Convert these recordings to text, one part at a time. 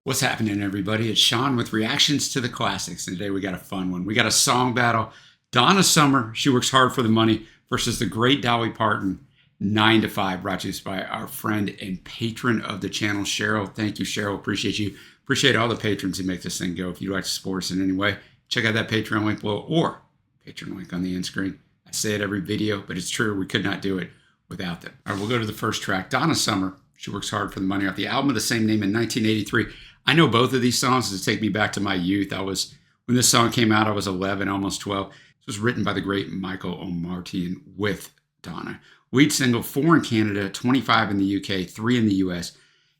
What's happening, everybody? It's Sean with reactions to the classics, and today we got a fun one. We got a song battle. Donna Summer, She Works Hard for the Money, versus the great Dolly Parton, 9 to 5, brought to us by our friend and patron of the channel, Cheryl. Thank you, Cheryl. Appreciate you. Appreciate all the patrons who make this thing go. If you'd like to support us in any way, check out that Patreon link below or Patreon link on the end screen. I say it every video, but it's true. We could not do it without them. All right, we'll go to the first track. Donna Summer, She Works Hard for the Money, off the album of the same name in 1983. I know both of these songs to take me back to my youth. When this song came out, I was 11, almost 12. It was written by the great Michael O'Martian with Donna. Lead single, 4 in Canada, 25 in the UK, 3 in the US.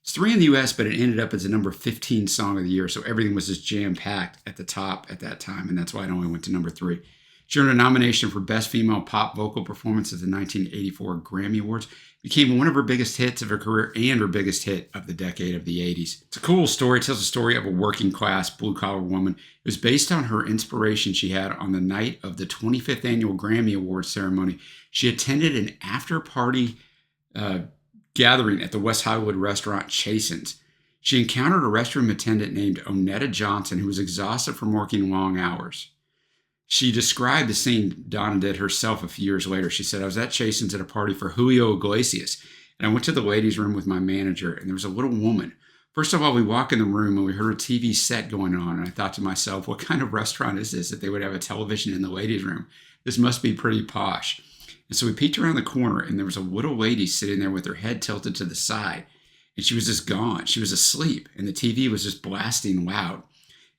It's 3 in the US, but it ended up as a number 15 song of the year. So everything was just jam-packed at the top at that time, and that's why it only went to number 3. She earned a nomination for Best Female Pop Vocal Performance at the 1984 Grammy Awards. Became one of her biggest hits of her career and her biggest hit of the decade of the 80s. It's a cool story. It tells the story of a working class, blue-collar woman. It was based on her inspiration she had on the night of the 25th annual Grammy Awards ceremony. She attended an after-party gathering at the West Hollywood restaurant Chasen's. She encountered a restroom attendant named Onetta Johnson, who was exhausted from working long hours. She described the scene Donna did herself a few years later. She said, "I was at Chasen's at a party for Julio Iglesias, and I went to the ladies' room with my manager, and there was a little woman. First of all, we walk in the room, and we heard a TV set going on, and I thought to myself, what kind of restaurant is this that they would have a television in the ladies' room? This must be pretty posh." And so we peeked around the corner, and there was a little lady sitting there with her head tilted to the side, and she was just gone. She was asleep, and the TV was just blasting loud.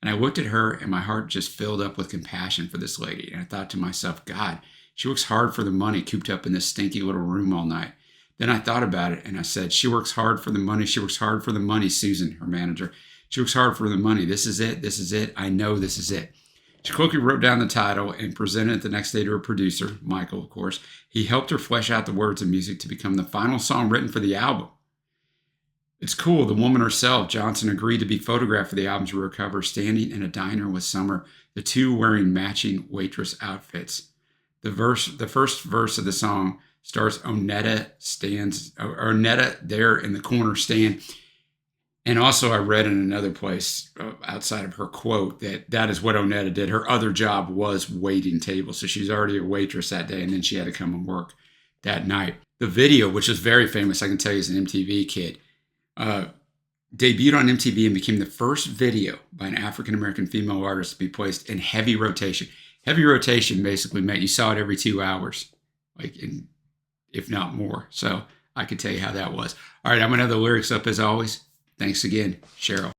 And I looked at her, and my heart just filled up with compassion for this lady. And I thought to myself, God, she works hard for the money, cooped up in this stinky little room all night. Then I thought about it, and I said, she works hard for the money. She works hard for the money, Susan, her manager. She works hard for the money. This is it. This is it. I know this is it. She quickly wrote down the title and presented it the next day to her producer, Michael, of course. He helped her flesh out the words and music to become the final song written for the album. It's cool. The woman herself, Johnson, agreed to be photographed for the album's rear cover, standing in a diner with Summer, the two wearing matching waitress outfits. The first verse of the song stars Onetta there in the corner stand. And also I read in another place outside of her quote that is what Onetta did. Her other job was waiting tables. So she's already a waitress that day, and then she had to come and work that night. The video, which was very famous, I can tell you as an MTV kid, debuted on MTV and became the first video by an African-American female artist to be placed in heavy rotation. Heavy rotation basically meant you saw it every 2 hours, if not more. So I could tell you how that was. All right, I'm going to have the lyrics up as always. Thanks again, Cheryl.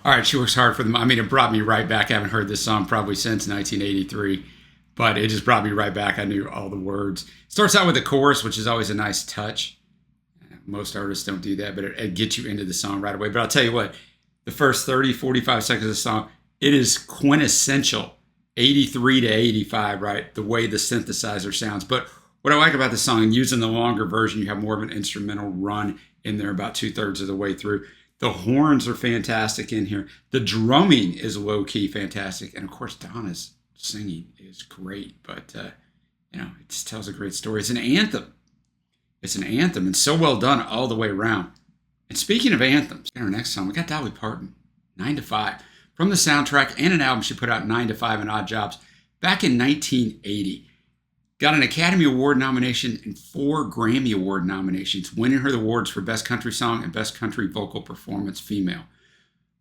All right, she works hard for them. I mean, it brought me right back. I haven't heard this song probably since 1983, but it just brought me right back. I knew all the words. Starts out with a chorus, which is always a nice touch. Most artists don't do that, but it gets you into the song right away. But I'll tell you what, the first 30, 45 seconds of the song, it is quintessential 83 to 85, right? The way the synthesizer sounds. But what I like about the song, and using the longer version, you have more of an instrumental run in there about 2/3 of the way through. The horns are fantastic in here. The drumming is low-key fantastic. And of course, Donna's singing is great. But, it just tells a great story. It's an anthem. It's an anthem, and so well done all the way around. And speaking of anthems, in our next song, we got Dolly Parton, 9 to 5. From the soundtrack and an album she put out, 9 to 5 and Odd Jobs, back in 1980. Got an Academy Award nomination and 4 Grammy Award nominations, winning her the awards for Best Country Song and Best Country Vocal Performance Female.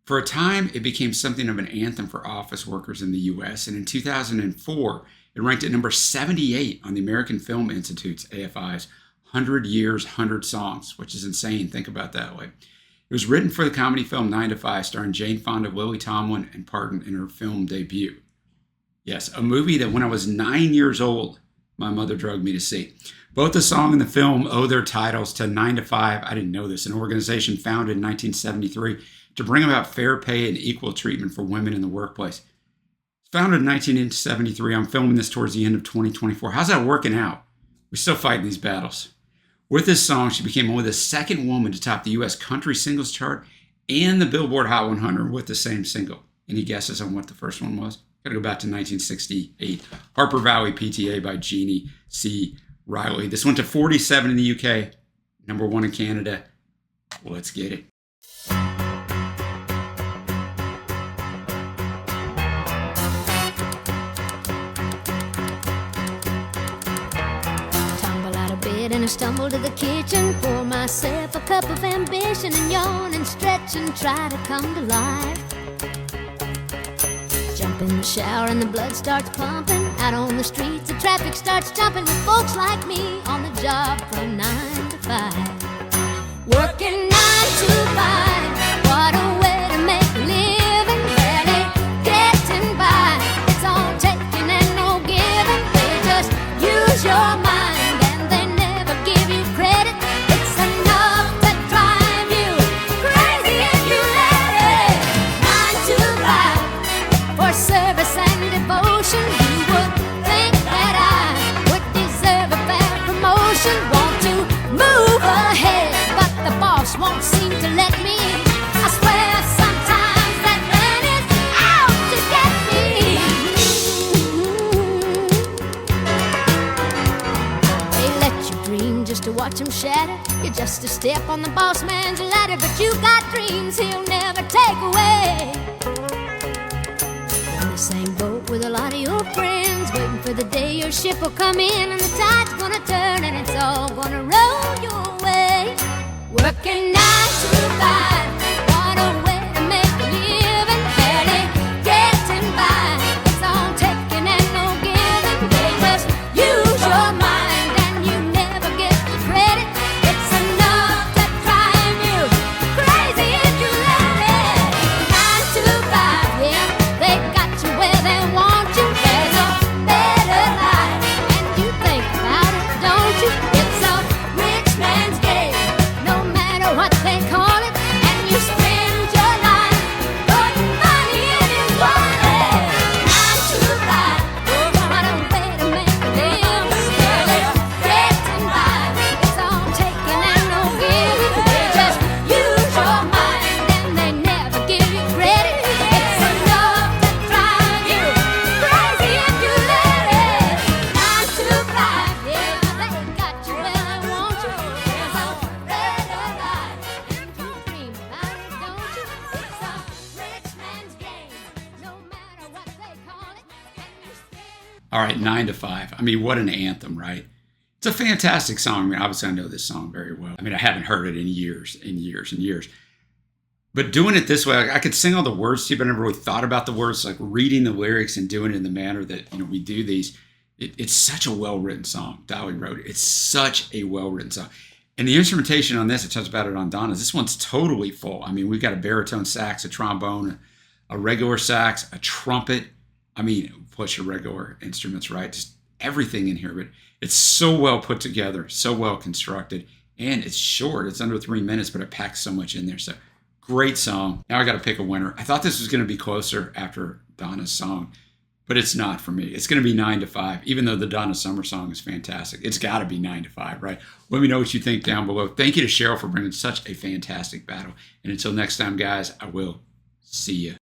For a time, it became something of an anthem for office workers in the U.S., and in 2004, it ranked at number 78 on the American Film Institute's, AFI's, 100 Years, 100 Songs, which is insane. Think about that way. It was written for the comedy film 9 to 5, starring Jane Fonda, Lily Tomlin, and Parton in her film debut. Yes, a movie that when I was 9 years old, my mother drugged me to see. Both the song and the film owe their titles to 9 to 5. I didn't know this. An organization founded in 1973 to bring about fair pay and equal treatment for women in the workplace. Founded in 1973. I'm filming this towards the end of 2024. How's that working out? We're still fighting these battles. With this song, she became only the second woman to top the U.S. country singles chart and the Billboard Hot 100 with the same single. Any guesses on what the first one was? Got to go back to 1968. Harper Valley PTA by Jeannie C. Riley. This went to 47 in the UK, number 1 in Canada. Let's get it. And I stumble to the kitchen, pour myself a cup of ambition, and yawn and stretch and try to come to life. Jump in the shower and the blood starts pumping. Out on the streets the traffic starts jumping, with folks like me on the job from 9 to 5. Working 9 to 5, what a way to make a living. Barely getting by, it's all taking and no giving. They just use your mind. Won't seem to let me. I swear sometimes that man is out to get me. They let you dream just to watch him shatter. You're just a step on the boss man's ladder, but you got dreams he'll never take away. You're in the same boat with a lot of your friends, waiting for the day your ship will come in and the tide's gonna turn and it's all gonna roll your way. Working 9 to 5, what a way to make a living. Barely getting by, it's all taking and no giving. They just use your mind and you never get the credit. It's enough to drive you crazy if you let it. 9 to 5, yeah, they got you where they want you. There's a better life, and you think about it, don't you? It's a rich man's game. What they call it, and you spend your life putting money in his wallet. 9 to 5, what a way to make a living. Barely getting by, it's all taking and no giving. They just use your mind and they never give you credit. It's enough to drive you crazy if you let it. 9 to 5, yeah, they got you where they want you. There's a better life. All right, 9 to 5. I mean, what an anthem, right? It's a fantastic song. I mean, obviously I know this song very well. I mean, I haven't heard it in years and years and years. But doing it this way, I could sing all the words to you, but I never really thought about the words. Like reading the lyrics and doing it in the manner that we do these. It's such a well-written song. Dolly wrote it. It's such a well-written song. And the instrumentation on this, I touched about it on Donna's, this one's totally full. I mean, we've got a baritone sax, a trombone, a regular sax, a trumpet. I mean, plus your regular instruments, right? Just everything in here. But it's so well put together, so well constructed. And it's short. It's under 3 minutes, but it packs so much in there. So great song. Now I got to pick a winner. I thought this was going to be closer after Donna's song, but it's not for me. It's going to be 9 to 5, even though the Donna Summer song is fantastic. It's got to be 9 to 5, right? Let me know what you think down below. Thank you to Cheryl for bringing such a fantastic battle. And until next time, guys, I will see you.